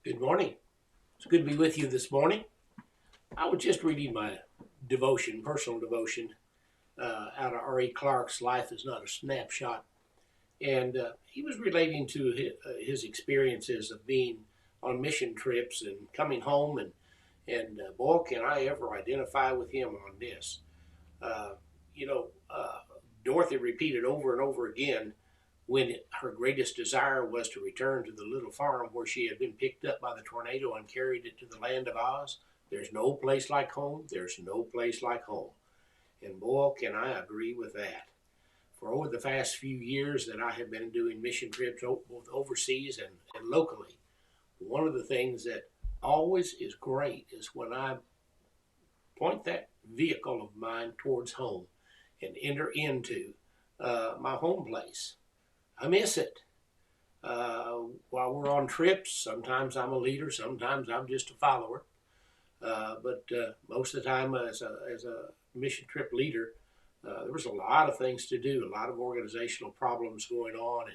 Good morning. It's good to be with you this morning. I was just reading my devotion, personal devotion, out of R.E. Clark's Life is Not a Snapshot. And he was relating to his experiences of being on mission trips and coming home. And boy, can I ever identify with him on this. Uh, you know, Dorothy repeated over and over again when her greatest desire was to return to the little farm where she had been picked up by the tornado and carried it to the land of Oz. There's no place like home. There's no place like home. And boy, can I agree with that. For over the past few years that I have been doing mission trips both overseas and locally, one of the things that always is great is when I point that vehicle of mine towards home and enter into my home place. I miss it. While we're on trips, sometimes I'm a leader, sometimes I'm just a follower. But most of the time, as a mission trip leader, there was a lot of things to do, a lot of organizational problems going on,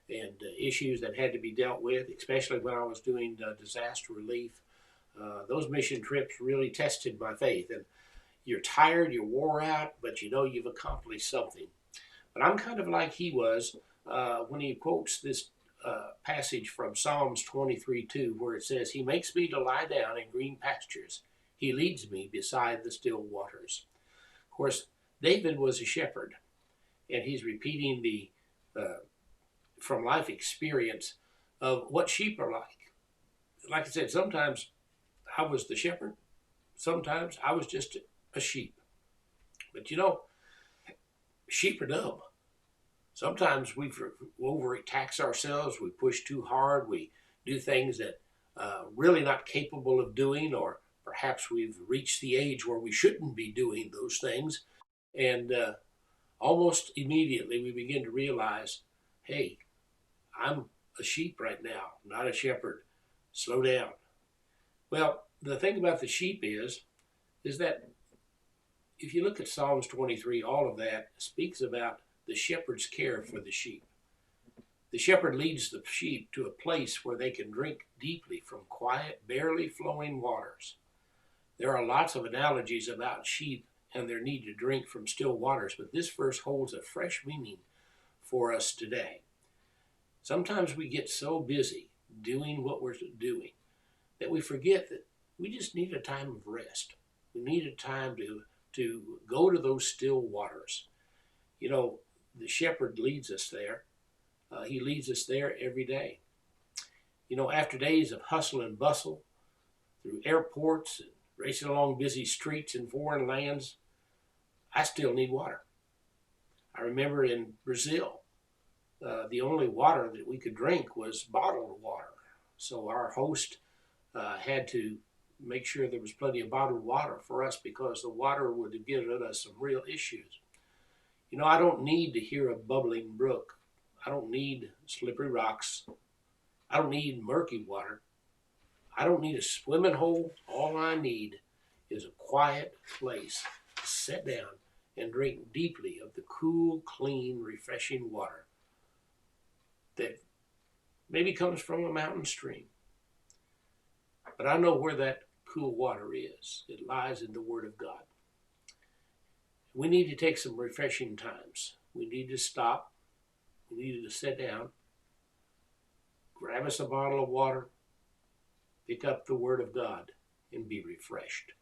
and issues that had to be dealt with, especially when I was doing disaster relief. Those mission trips really tested my faith. And you're tired, you're wore out, but you know you've accomplished something. But I'm kind of like he was when he quotes this passage from Psalms 23:2, where it says, He makes me to lie down in green pastures. He leads me beside the still waters. Of course, David was a shepherd, and he's repeating the from life experience of what sheep are like. Like I said, sometimes I was the shepherd, sometimes I was just a sheep. But you know, sheep are dumb. Sometimes we overtax ourselves, we push too hard, we do things that really not capable of doing, or perhaps we've reached the age where we shouldn't be doing those things. And almost immediately we begin to realize, hey, I'm a sheep right now, not a shepherd. Slow down. Well, the thing about the sheep is that if you look at Psalms 23, all of that speaks about the shepherd's care for the sheep. The shepherd leads the sheep to a place where they can drink deeply from quiet, barely flowing waters. There are lots of analogies about sheep and their need to drink from still waters, but this verse holds a fresh meaning for us today. Sometimes we get so busy doing what we're doing that we forget that we just need a time of rest. We need a time to go to those still waters. You know, the shepherd leads us there. He leads us there every day. You know, after days of hustle and bustle through airports and racing along busy streets in foreign lands, I still need water. I remember in Brazil, the only water that we could drink was bottled water. So our host had to make sure there was plenty of bottled water for us because the water would have given us some real issues. You know, I don't need to hear a bubbling brook. I don't need slippery rocks. I don't need murky water. I don't need a swimming hole. All I need is a quiet place to sit down and drink deeply of the cool, clean, refreshing water that maybe comes from a mountain stream. But I know where that cool water is. It lies in the Word of God. We need to take some refreshing times. We need to stop. We need to sit down, grab us a bottle of water, pick up the Word of God, and be refreshed.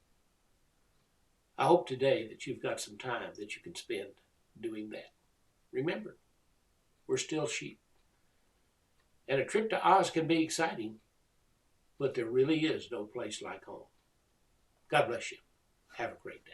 I hope today that you've got some time that you can spend doing that. Remember, we're still sheep. And a trip to Oz can be exciting, but there really is no place like home. God bless you. Have a great day.